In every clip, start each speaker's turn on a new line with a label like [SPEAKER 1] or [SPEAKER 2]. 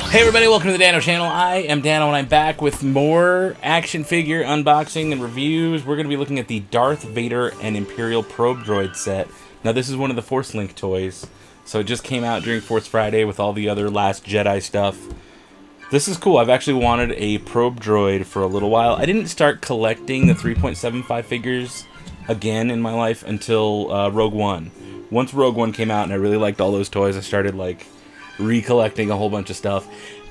[SPEAKER 1] Hey everybody, welcome to the Dano channel. I am Dano and I'm back with more action figure unboxing and reviews. We're going to be looking at the Darth Vader and Imperial Probe Droid set. Now this is one of the Force Link toys, so it just came out during Force Friday with all the other Last Jedi stuff. This is cool. I've actually wanted a Probe Droid for a little while. I didn't start collecting the 3.75 figures again in my life until Rogue One. Once Rogue One came out and I really liked all those toys, I started like recollecting a whole bunch of stuff,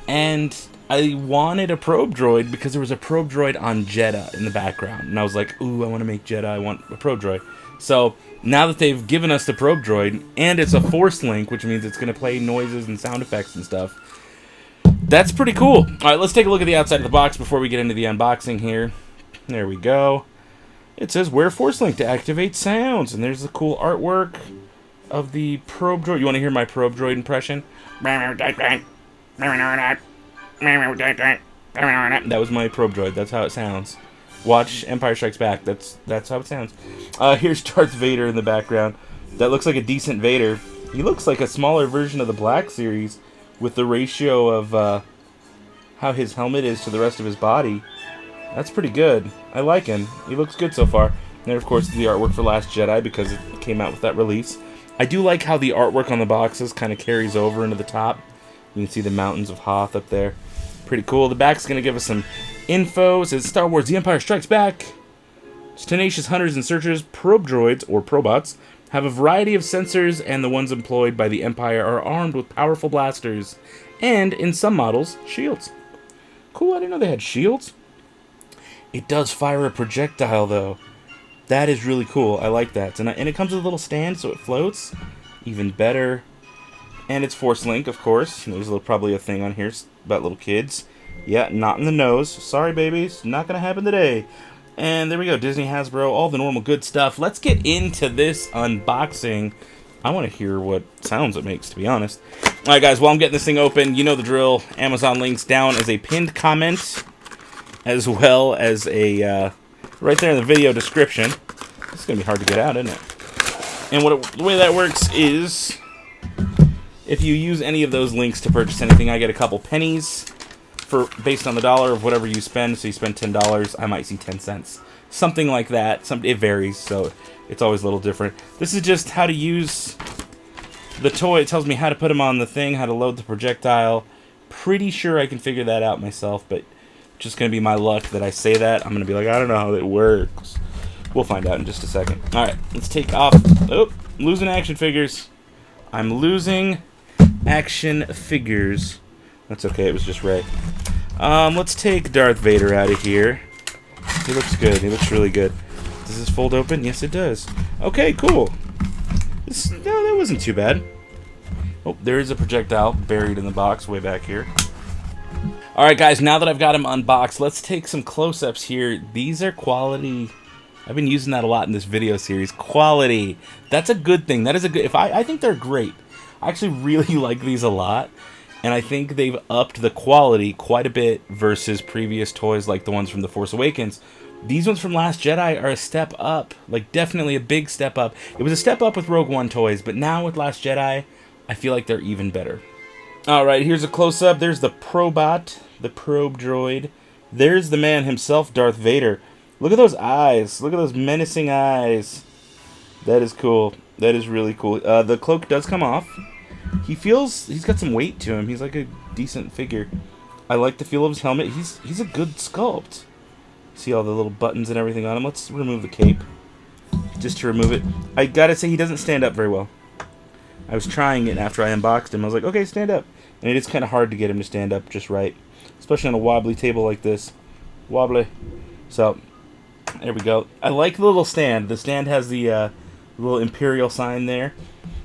[SPEAKER 1] and I wanted a Probe Droid because there was a Probe Droid on Jedha in the background, and I was like, ooh, I want to make Jedha, I want a Probe Droid. So now that they've given us the Probe Droid, and it's a Force Link, which means it's going to play noises and sound effects and stuff, that's pretty cool. Alright, let's take a look at the outside of the box before we get into the unboxing here. There we go. It says, wear Force Link to activate sounds, and there's the cool artwork of the Probe Droid. You want to hear my Probe Droid impression? That was my Probe Droid. That's how it sounds. Watch Empire Strikes Back. That's how it sounds. Here's Darth Vader in the background. That looks like a decent Vader. He looks like a smaller version of the Black Series with the ratio of how his helmet is to the rest of his body. That's pretty good. I like him. He looks good so far. And then, of course, the artwork for Last Jedi because it came out with that release. I do like how the artwork on the boxes kind of carries over into the top. You can see the mountains of Hoth up there. Pretty cool. The back's going to give us some info. It says, Star Wars The Empire Strikes Back. Tenacious hunters and searchers, probe droids, or probots, have a variety of sensors, and the ones employed by the Empire are armed with powerful blasters, and, in some models, shields. Cool, I didn't know they had shields. It does fire a projectile, though. That is really cool. I like that. And it comes with a little stand so it floats. Even better. And it's Force Link, of course. There's probably a thing on here about little kids. Yeah, not in the nose. Sorry, babies. Not going to happen today. And there we go. Disney, Hasbro, all the normal good stuff. Let's get into this unboxing. I want to hear what sounds it makes, to be honest. Alright, guys. While I'm getting this thing open, you know the drill. Amazon links down as a pinned comment, as well as a... right there in the video description. It's going to be hard to get out, isn't it? And the way that works is, if you use any of those links to purchase anything, I get a couple pennies based on the dollar of whatever you spend. So you spend $10, I might see 10 cents. Something like that. It varies, so it's always a little different. This is just how to use the toy. It tells me how to put them on the thing, how to load the projectile. Pretty sure I can figure that out myself, but just going to be my luck that I say that. I'm going to be like, I don't know how it works. We'll find out in just a second. Alright, let's take off. Oh, I'm losing action figures. I'm losing action figures. That's okay, it was just Rey. Let's take Darth Vader out of here. He looks good. He looks really good. Does this fold open? Yes, it does. Okay, cool. No, that wasn't too bad. Oh, there is a projectile buried in the box way back here. Alright guys, now that I've got him unboxed, let's take some close-ups here. These are quality. I've been using that a lot in this video series. Quality. That's a good thing. That is a good... I think they're great. I actually really like these a lot. And I think they've upped the quality quite a bit versus previous toys like the ones from The Force Awakens. These ones from Last Jedi are a step up. Like, definitely a big step up. It was a step up with Rogue One toys, but now with Last Jedi, I feel like they're even better. Alright, here's a close-up. There's the Probot, the Probe Droid. There's the man himself, Darth Vader. Look at those eyes. Look at those menacing eyes. That is cool. That is really cool. The cloak does come off. He's got some weight to him. He's like a decent figure. I like the feel of his helmet. He's a good sculpt. See all the little buttons and everything on him. Let's remove the cape. Just to remove it. I gotta say, he doesn't stand up very well. I was trying it after I unboxed him. I was like, okay, stand up. And it is kind of hard to get him to stand up just right. Especially on a wobbly table like this. Wobbly. So, there we go. I like the little stand. The stand has the little Imperial sign there.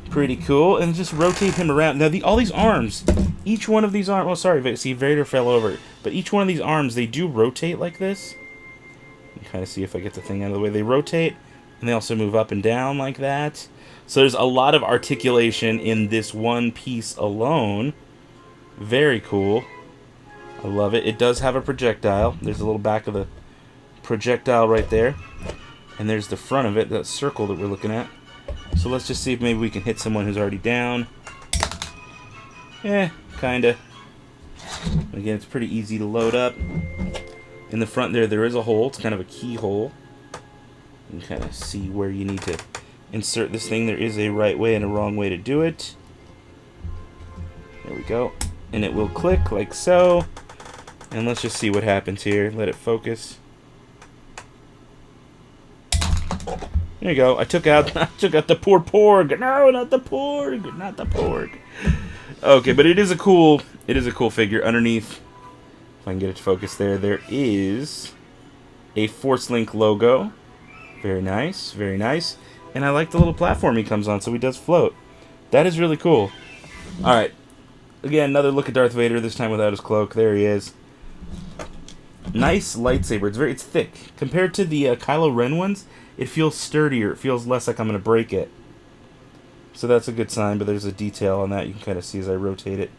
[SPEAKER 1] Pretty cool. And just rotate him around. Now, all these arms. Each one of these arms... Oh, sorry. See, Vader fell over. But each one of these arms, they do rotate like this. You can kind of see if I get the thing out of the way. They rotate. And they also move up and down like that. So there's a lot of articulation in this one piece alone. Very cool. I love it. It does have a projectile. There's a little back of the projectile right there. And there's the front of it, that circle that we're looking at. So let's just see if maybe we can hit someone who's already down. Kinda. Again, it's pretty easy to load up. In the front there is a hole. It's kind of a keyhole. You can kind of see where you need to insert this thing. There is a right way and a wrong way to do it. There we go. And it will click like so. And let's just see what happens here. Let it focus. There you go. I took out the poor porg. No, not the porg. Not the porg. Okay, but it is a cool figure. Underneath, if I can get it to focus there is a Force Link logo. Very nice, very nice. And I like the little platform he comes on, so he does float. That is really cool. Alright. Again, another look at Darth Vader, this time without his cloak. There he is. Nice lightsaber. It's thick. Compared to the Kylo Ren ones, it feels sturdier. It feels less like I'm going to break it. So that's a good sign, but there's a detail on that you can kind of see as I rotate it.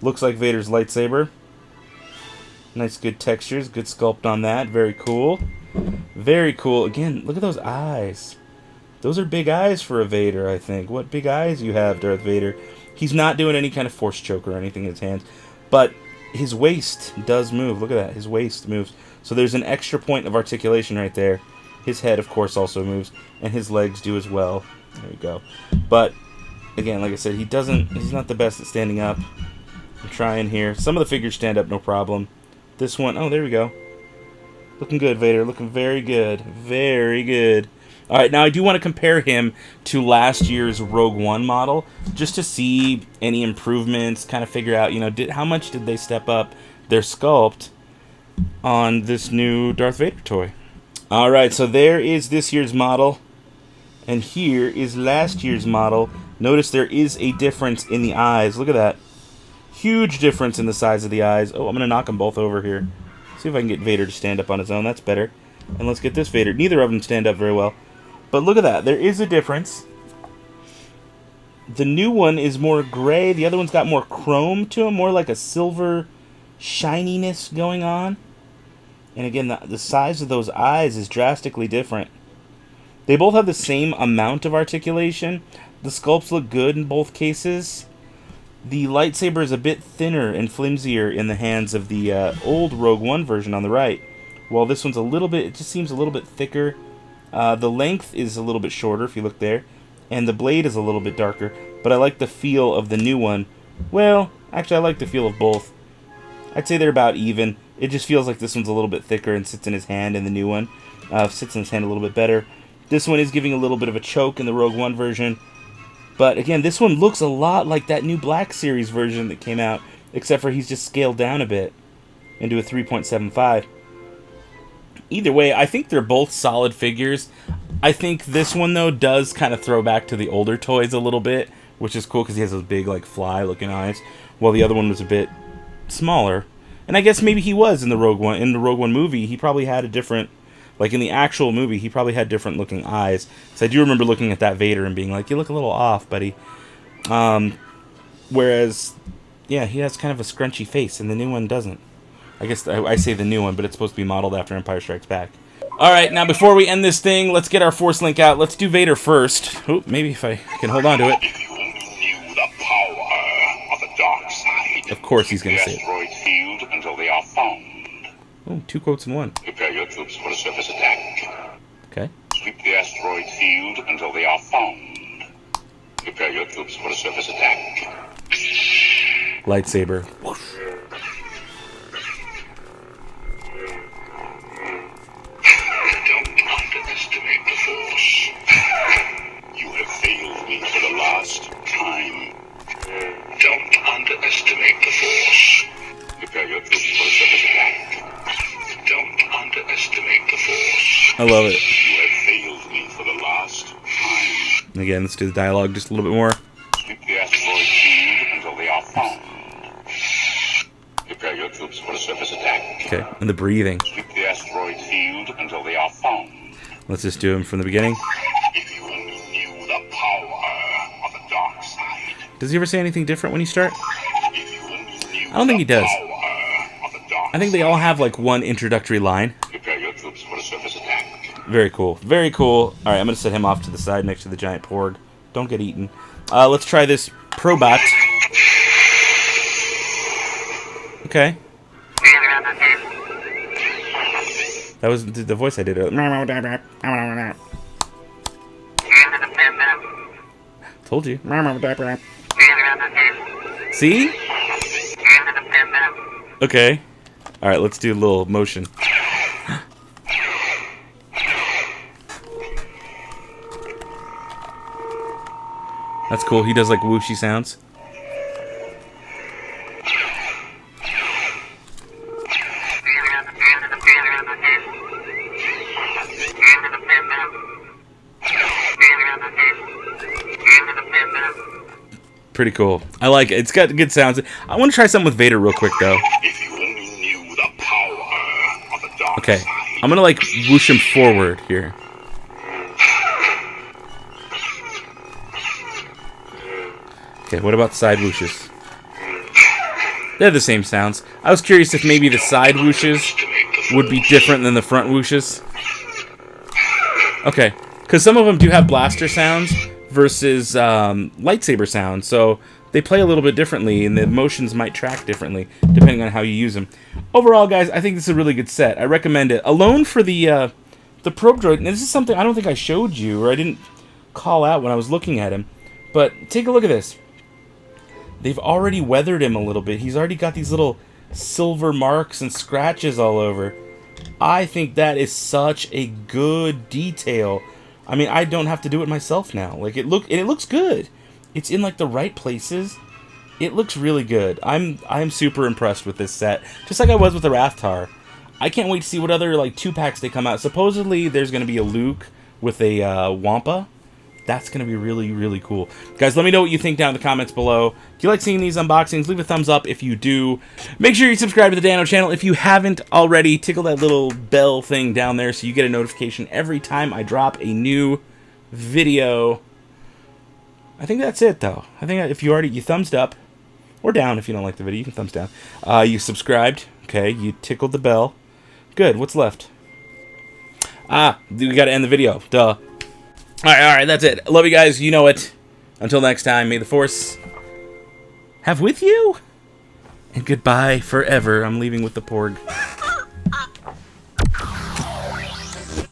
[SPEAKER 1] Looks like Vader's lightsaber. Nice, good textures, good sculpt on that. Very cool. Very cool. Again, look at those eyes. Those are big eyes for a Vader, I think. What big eyes you have, Darth Vader. He's not doing any kind of force choke or anything in his hands, but his waist does move. Look at that. His waist moves. So there's an extra point of articulation right there. His head, of course, also moves, and his legs do as well. There you go. But again, like I said, he's not the best at standing up. I'm trying here. Some of the figures stand up no problem. This one, oh, there we go. Looking good, Vader. Looking very good. Very good. All right, now I do want to compare him to last year's Rogue One model, just to see any improvements, kind of figure out, how much did they step up their sculpt on this new Darth Vader toy. All right, so there is this year's model, and here is last year's model. Notice there is a difference in the eyes. Look at that. Huge difference in the size of the eyes. Oh, I'm going to knock them both over here. See if I can get Vader to stand up on his own. That's better. And let's get this Vader. Neither of them stand up very well. But look at that. There is a difference. The new one is more gray. The other one's got more chrome to him. More like a silver shininess going on. And again, the size of those eyes is drastically different. They both have the same amount of articulation. The sculpts look good in both cases. The lightsaber is a bit thinner and flimsier in the hands of the old Rogue One version on the right. While this one's it just seems a little bit thicker. The length is a little bit shorter, if you look there. And the blade is a little bit darker. But I like the feel of the new one. Well, actually, I like the feel of both. I'd say they're about even. It just feels like this one's a little bit thicker and sits in his hand, and the new one sits in his hand a little bit better. This one is giving a little bit of a choke in the Rogue One version. But again, this one looks a lot like that new Black Series version that came out, except for he's just scaled down a bit into a 3.75. Either way, I think they're both solid figures. I think this one, though, does kind of throw back to the older toys a little bit, which is cool because he has those big, like, fly-looking eyes, while the other one was a bit smaller. And I guess maybe he was in the Rogue One movie. He probably had a different, like in the actual movie, he probably had different looking eyes. So I do remember looking at that Vader and being like, you look a little off, buddy. Whereas, yeah, he has kind of a scrunchy face, and the new one doesn't. I guess I say the new one, but it's supposed to be modeled after Empire Strikes Back. Alright, now before we end this thing, let's get our Force Link out. Let's do Vader first. Oh, maybe if I can hold on to it.
[SPEAKER 2] If you only knew the power of the dark side.
[SPEAKER 1] Of course he's going to say it.
[SPEAKER 2] Asteroid field until they are found.
[SPEAKER 1] Oh, 2 quotes in one.
[SPEAKER 2] Prepare your troops for a surface attack.
[SPEAKER 1] Okay.
[SPEAKER 2] Sweep the asteroid field until they are found. Prepare your troops for a surface attack.
[SPEAKER 1] Lightsaber. Whoosh.
[SPEAKER 2] Don't underestimate the Force. You have failed me for the last time. Don't underestimate the Force. Prepare your troops for a surface attack. Don't underestimate the Force.
[SPEAKER 1] I love it.
[SPEAKER 2] You have failed me for the last time.
[SPEAKER 1] Again, let's do the dialogue just a little bit more.
[SPEAKER 2] Sweep the asteroid field until they are found. Prepare your troops for a surface attack.
[SPEAKER 1] Okay, and the breathing.
[SPEAKER 2] Sweep the asteroid field until they are found.
[SPEAKER 1] Let's just do him from the beginning.
[SPEAKER 2] If you only knew the power of the dark side.
[SPEAKER 1] Does he ever say anything different when you start?
[SPEAKER 2] If you only knew
[SPEAKER 1] I don't think he does.
[SPEAKER 2] the power of the dark
[SPEAKER 1] I think they all have like one introductory line.
[SPEAKER 2] Prepare your troops for a surface attack.
[SPEAKER 1] Very cool. Very cool. Alright, I'm going to set him off to the side next to the giant porg. Don't get eaten. Let's try this Probot. Okay. That was the voice I did. Told you. See? Okay. Alright, let's do a little motion. That's cool. He does like whooshy sounds. Pretty cool. I like it. It's got good sounds. I want to try something with Vader real quick, though.
[SPEAKER 2] If you only knew the power of the dark
[SPEAKER 1] Okay.
[SPEAKER 2] side.
[SPEAKER 1] I'm going to, like, whoosh him forward here. Okay, what about side whooshes? They're the same sounds. I was curious if maybe the side whooshes would be different than the front whooshes. Okay. Because some of them do have blaster sounds versus lightsaber sounds, so they play a little bit differently, and the motions might track differently depending on how you use them. Overall, guys, I think this is a really good set. I recommend it. Alone for the Probe Droid, and this is something I don't think I showed you, or I didn't call out when I was looking at him, but take a look at this. They've already weathered him a little bit. He's already got these little silver marks and scratches all over. I think that is such a good detail. I mean, I don't have to do it myself now. Like it looks good. It's in like the right places. It looks really good. I'm super impressed with this set. Just like I was with the Rathtar. I can't wait to see what other like 2-packs they come out. Supposedly there's going to be a Luke with a Wampa. That's going to be really, really cool. Guys, let me know what you think down in the comments below. If you like seeing these unboxings, leave a thumbs up if you do. Make sure you subscribe to the Dano channel if you haven't already. Tickle that little bell thing down there so you get a notification every time I drop a new video. I think that's it, though. I think if you thumbsed up, or down if you don't like the video, you can thumbs down. You subscribed. Okay, you tickled the bell. Good, what's left? We got to end the video. Duh. Alright, that's it. Love you guys, you know it. Until next time, may the Force have with you. And goodbye forever. I'm leaving with the Porg.